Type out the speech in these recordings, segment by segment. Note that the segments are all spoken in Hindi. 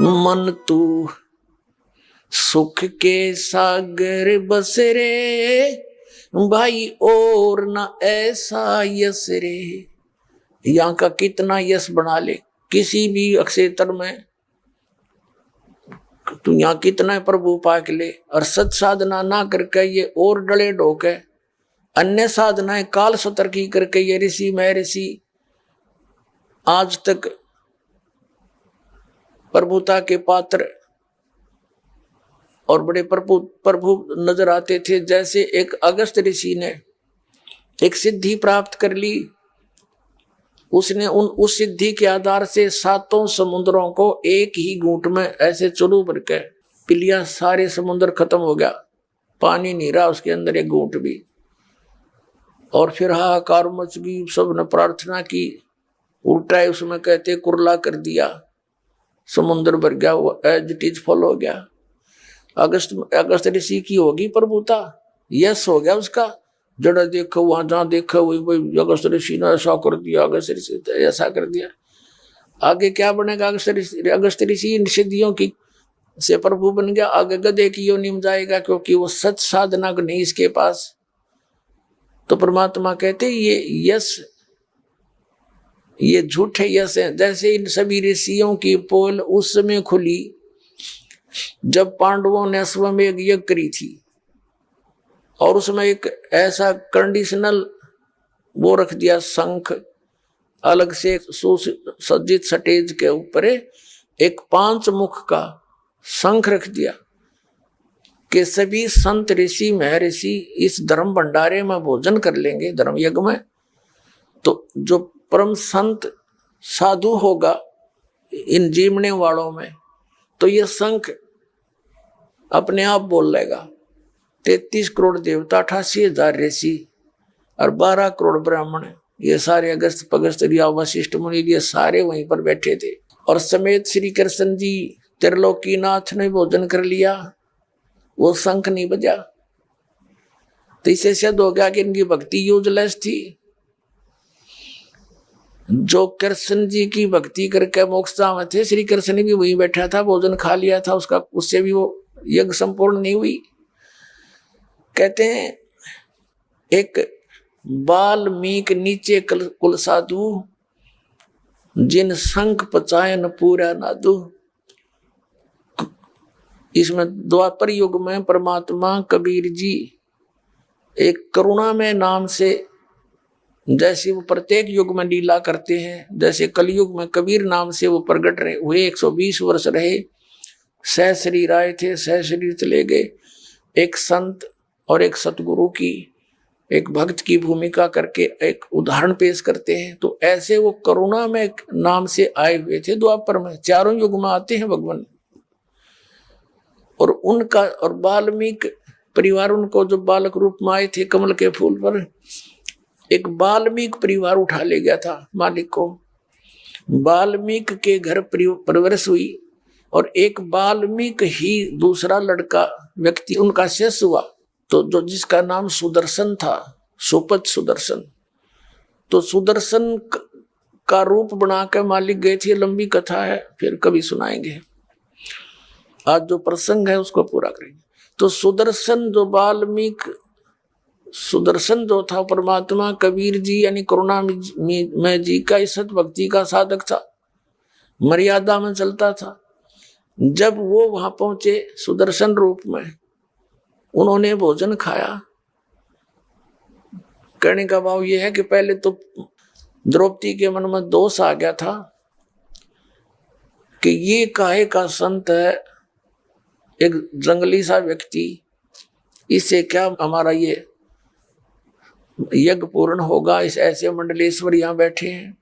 मन तू सुख के सागर बस रे भाई, और न ऐसा यस रे। यहाँ का कितना यश बना ले किसी भी क्षेत्र में, तू यहाँ कितना प्रभु पाक ले, और सत साधना ना करके ये और डले ढोके अन्य साधनाएं काल सतर की करके ये ऋषि मैं ऋषि आज तक प्रभुता के पात्र और बड़े प्रभु नजर आते थे। जैसे एक अगस्त ऋषि ने एक सिद्धि प्राप्त कर ली, उसने उस सिद्धि के आधार से सातों समुद्रों को एक ही घूंट में ऐसे चुरू भर के पी लिया। सारे समुद्र खत्म हो गया, पानी नहीं रहा उसके अंदर एक घूंट भी। और फिर हाहाकार मच गई, सबने प्रार्थना की, उल्टा है उसमें कहते कुरला कर दिया, समुद्र भर गया, वो एज इट इज फॉल हो गया। अगस्त ऋषि की होगी प्रभुता, यस हो गया उसका। जड़ा देखो वहां जहां देखो वही अगस्त ऋषि ने ऐसा कर दिया, अगस्त ऋषि ऐसा कर दिया। आगे क्या बनेगा अगस्त ऋषि इन सिद्धियों की से प्रभु बन गया, आगे गधे की योनि में जाएगा, क्योंकि वो सच साधना नहीं इसके पास। तो परमात्मा कहते ये यस, ये झूठे यस है। जैसे इन सभी ऋषियों की पोल उस समय खुली जब पांडवों ने अश्वमेध यज्ञ करी थी, और उसमें एक ऐसा कंडीशनल वो रख दिया, शंख अलग से सुसज्जित स्टेज के ऊपर एक 5 मुख का शंख रख दिया कि सभी संत ऋषि महर्षि इस धर्म भंडारे में भोजन कर लेंगे, धर्म यज्ञ में। तो जो परम संत साधु होगा इन जीवने वालों में, तो ये शंख अपने आप बोल लेगा। 33 करोड़ देवता, 88,000 ऋषि और 12 करोड़ ब्राह्मण, ये सारे अगस्त पगस्त रिया वशिष्ठ मुनि ये सारे वहीं पर बैठे थे। और समेत श्री कृष्ण जी त्रिलोकीनाथ ने भोजन कर लिया, वो शंख नहीं बजा। तो इससे सिद्ध हो गया कि इनकी भक्ति यूजलेस थी। जो कृष्ण जी की भक्ति करके मोक्षता में थे, श्री कृष्ण भी वहीं बैठा था, भोजन खा लिया था उसका, उससे भी वो यज्ञ संपूर्ण नहीं हुई। कहते हैं एक बाल्मीक नीचे कुल साधु, जिन शंख पचायन पूरा नादु। इसमें द्वापर युग में परमात्मा कबीर जी एक करुणा में नाम से, जैसे वो प्रत्येक युग में लीला करते हैं, जैसे कलयुग में कबीर नाम से वो प्रकट रहे हुए, 120 वर्ष रहे, सह शरीर आए थे, सह शरीर चले गए। एक संत और एक सतगुरु की, एक भक्त की भूमिका करके एक उदाहरण पेश करते हैं। तो ऐसे वो करुणा में नाम से आए हुए थे द्वापर में, चारों युग में आते हैं भगवान। और उनका और वाल्मीकि परिवार, उनको जो बालक रूप में आए थे कमल के फूल पर, एक वाल्मीकि परिवार उठा ले गया था मालिक को। वाल्मीकि के घर परवरिश हुई, और एक वाल्मीकि ही दूसरा लड़का व्यक्ति उनका शिष्य हुआ, तो जो जिसका नाम सुदर्शन था, सुपथ सुदर्शन। तो सुदर्शन का रूप बना कर मालिक गए थे, लंबी कथा है, फिर कभी सुनाएंगे। आज जो प्रसंग है उसको पूरा करेंगे। तो सुदर्शन जो वाल्मीकि सुदर्शन जो था, परमात्मा कबीर जी यानी करुणा में जी का सत भक्ति का साधक था, मर्यादा में चलता था। जब वो वहां पहुंचे सुदर्शन रूप में, उन्होंने भोजन खाया। कहने का भाव यह है कि पहले तो द्रौपदी के मन में दोष आ गया था कि ये काहे का संत है, एक जंगली सा व्यक्ति, इससे क्या हमारा ये यज्ञ पूर्ण होगा, इस ऐसे मंडलेश्वर यहाँ बैठे हैं।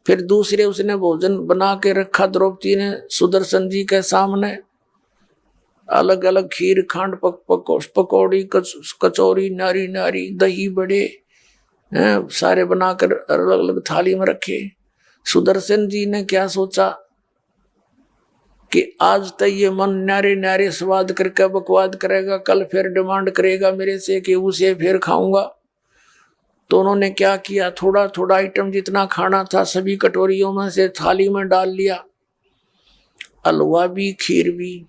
फिर दूसरे उसने भोजन बना के रखा द्रौपदी ने सुदर्शन जी के सामने, अलग अलग खीर खांड पकौड़ी कचौरी नारी नारी दही बड़े सारे बनाकर अलग अलग थाली में रखे। सुदर्शन जी ने क्या सोचा कि आज तक ये मन नारे नारे स्वाद करके बकवाद करेगा, कल फिर डिमांड करेगा मेरे से कि उसे फिर खाऊंगा। तो उन्होंने क्या किया, थोड़ा थोड़ा आइटम जितना खाना था सभी कटोरियों में से थाली में डाल लिया, हलवा भी, खीर भी,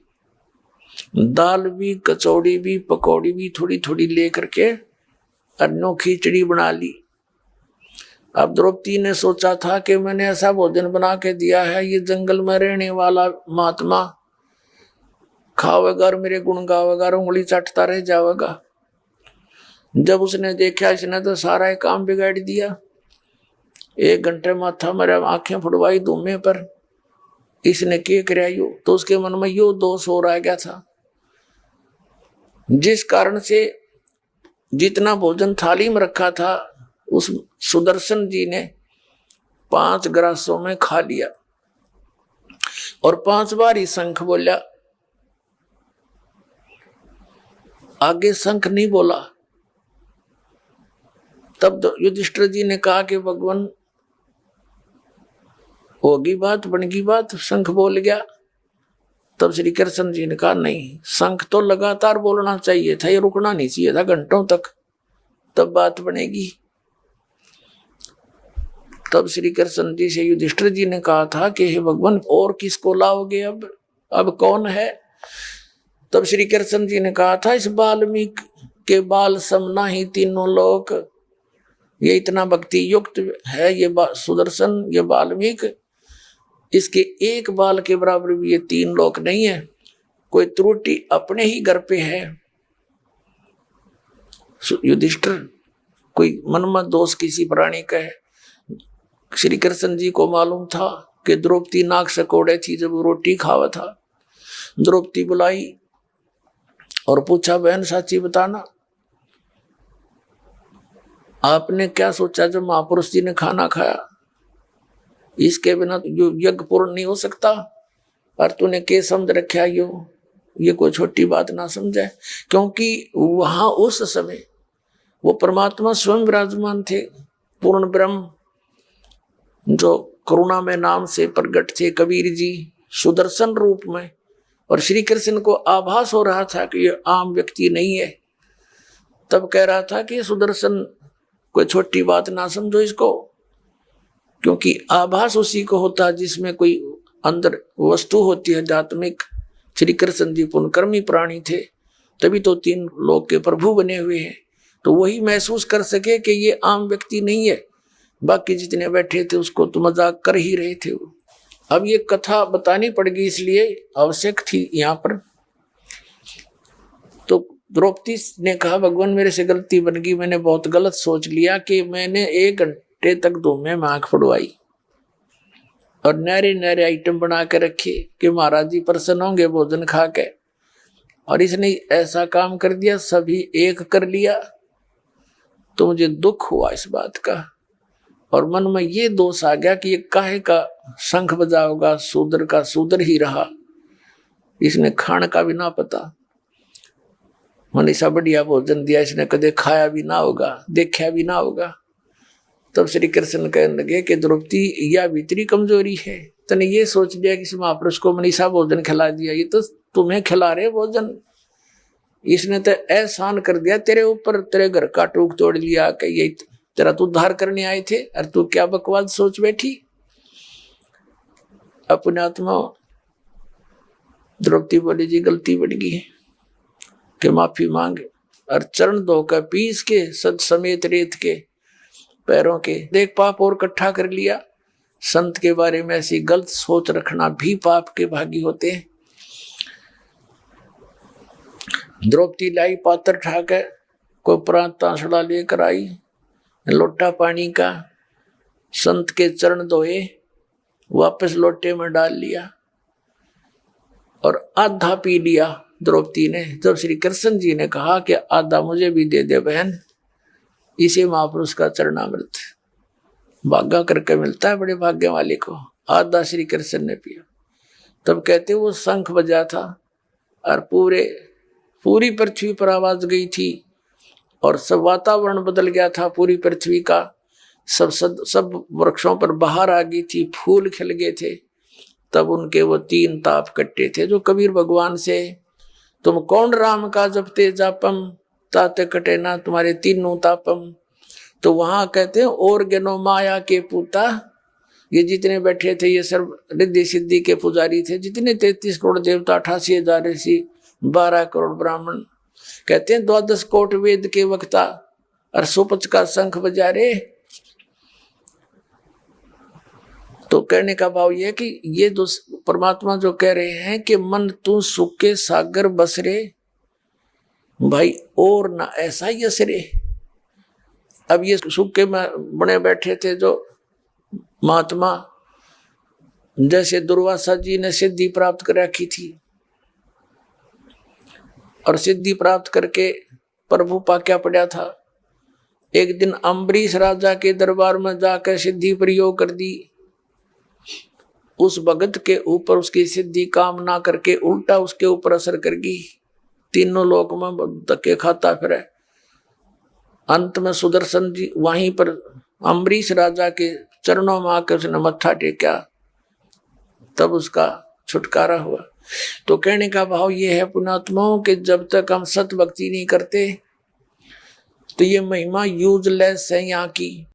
दाल भी, कचौड़ी भी, पकौड़ी भी थोड़ी थोड़ी लेकर के अन्नों खिचड़ी बना ली। अब द्रौपदी ने सोचा था कि मैंने ऐसा भोजन बना के दिया है, ये जंगल में रहने वाला महात्मा खावेगा और मेरे गुण गावेगा, उंगली चाटता रह जाएगा। जब उसने देखा इसने तो सारा काम बिगाड़ दिया, 1 घंटे माथा मेरा आंखें फुड़वाई धूमे पर, इसने क्या कराया यो, तो उसके मन में यो दोष हो रह गया था, जिस कारण से जितना भोजन थाली में रखा था उस सुदर्शन जी ने 5 ग्रासों में खा लिया और 5 बार ही शंख बोला। आगे शंख नहीं बोला। तब युधिष्ठिर जी ने कहा कि भगवान होगी बात, बनगी बात, शंख बोल गया। तब श्री कृष्ण जी ने कहा नहीं, शंख तो लगातार बोलना चाहिए था, ये रुकना नहीं चाहिए था घंटों तक, तब बात बनेगी। तब श्री कृष्ण जी से युधिष्ठिर जी ने कहा था कि हे भगवान और किसको लाओगे, अब कौन है। तब श्री कृष्ण जी ने कहा था इस वाल्मीकि के बाल समना ही तीनों लोक, ये इतना भक्ति युक्त है ये सुदर्शन, ये वाल्मीकि, इसके एक बाल के बराबर भी ये 3 लोक नहीं है। कोई त्रुटि अपने ही घर पे है युधिष्ठिर, कोई मन में दोष किसी प्राणी का है। श्री कृष्ण जी को मालूम था कि द्रौपदी नाक से कोड़े थी जब वो रोटी खावा था। द्रौपदी बुलाई और पूछा बहन साची बताना, आपने क्या सोचा जब महापुरुष जी ने खाना खाया, इसके बिना यज्ञ पूर्ण नहीं हो सकता, और तूने क्या समझ रखा ये कोई छोटी बात ना समझे, क्योंकि वहां उस समय वो परमात्मा स्वयं विराजमान थे, पूर्ण ब्रह्म जो करुणा में नाम से प्रकट थे, कबीर जी सुदर्शन रूप में, और श्री कृष्ण को आभास हो रहा था कि ये आम व्यक्ति नहीं है। तब कह रहा था कि सुदर्शन कोई छोटी बात ना समझो इसको, क्योंकि आभास उसी को होता है जिसमें कोई अंदर वस्तु होती है आध्यात्मिक। श्री कृष्ण जी पुण्यकर्मी प्राणी थे, तभी तो 3 लोक के प्रभु बने हुए हैं, तो वही महसूस कर सके कि ये आम व्यक्ति नहीं है। बाकी जितने बैठे थे उसको तो मजाक कर ही रहे थे। अब ये कथा बतानी पड़ गई, इसलिए आवश्यक थी यहाँ पर। तो द्रौपदी ने कहा भगवान मेरे से गलती बन गई, मैंने बहुत गलत सोच लिया कि मैंने 1 घंटे तक धूमे में आंख फुड़वाई और नरे नरे आइटम बना के रखे कि महाराज जी प्रसन्न होंगे भोजन खा के, और इसने ऐसा काम कर दिया, सभी एक कर लिया। तो मुझे दुख हुआ इस बात का, और मन में ये दोष आ गया कि ये काहे का शंख बजाओगा, शूद्र का शूद्र ही रहा, इसने खाने का भी ना पता, मनीषा बढ़िया भोजन दिया, इसने कदे खाया भी ना होगा, देखा भी ना होगा। तब श्री कृष्ण कहने लगे कि द्रौपदी यह भीतरी कमजोरी है, तने ये सोच लिया कि महापुरुष को मनीषा भोजन खिला दिया, ये तो तुम्हें खिला रहे भोजन, इसने तो एहसान कर दिया तेरे ऊपर, तेरे घर का टूक तोड़ लिया कि ये तेरा तो उद्धार करने आए थे, और तू क्या बकवास सोच बैठी। अपने आत्मा द्रौपदी बोली जी गलती बढ़ गई है कि माफी मांगे, और चरण धोकर पीस के सद समेत रेत के पैरों के देख पाप और इकट्ठा कर लिया। संत के बारे में ऐसी गलत सोच रखना भी पाप के भागी होते हैं। द्रौपदी लाई पात्र ठाकर कोई प्रांत तांसड़ा लेकर आई, लोटा पानी का, संत के चरण धोए, वापस लोटे में डाल लिया और आधा पी लिया द्रौपदी ने। जब श्री कृष्ण जी ने कहा कि आधा मुझे भी दे दे बहन, इसे महापुरुष का चरणामृत भागा करके मिलता है बड़े भाग्य वाले को, आधा श्री कृष्ण ने पिया। तब कहते वो शंख बजा था और पूरी पृथ्वी पर आवाज गई थी और सब वातावरण बदल गया था पूरी पृथ्वी का, सब वृक्षों पर बहार आ गई थी, फूल खिल गए थे। तब उनके वो 3 ताप कट्टे थे जो कबीर भगवान से तुम कौन राम का जपते जापम ताते कटे ना तुम्हारे 3 तापम। तो वहां कहते हैं और ज्ञानो माया के पूता ये जितने बैठे थे ये सब रिद्धि सिद्धि के पुजारी थे, जितने 33 करोड़ देवता, 88,000 ऋषि, 12 करोड़ ब्राह्मण। कहते हैं 12 कोट वेद के वक्ता और सुपच का शंख बजा रे। तो कहने का भाव यह कि ये जो परमात्मा जो कह रहे हैं कि मन तू सुख के सागर बस रे भाई, और ना ऐसा ही असरे। अब ये सुख के बने बैठे थे जो महात्मा, जैसे दुर्वासा जी ने सिद्धि प्राप्त कर रखी थी और सिद्धि प्राप्त करके प्रभु पा क्या पड़ा था। एक दिन अम्बरीश राजा के दरबार में जाकर सिद्धि प्रयोग कर दी। उस भगत के ऊपर उसकी सिद्धि काम ना करके उल्टा उसके ऊपर असर कर गई। तीनों लोक में धक्के खाता फिरे। अंत में सुदर्शन जी वहीं पर अम्बरीश राजा के चरणों में आकर उसने मत्था टेका, तब उसका छुटकारा हुआ। तो कहने का भाव ये है पुण्यात्माओं कि जब तक हम सत भक्ति नहीं करते तो ये महिमा यूजलेस है यहाँ की।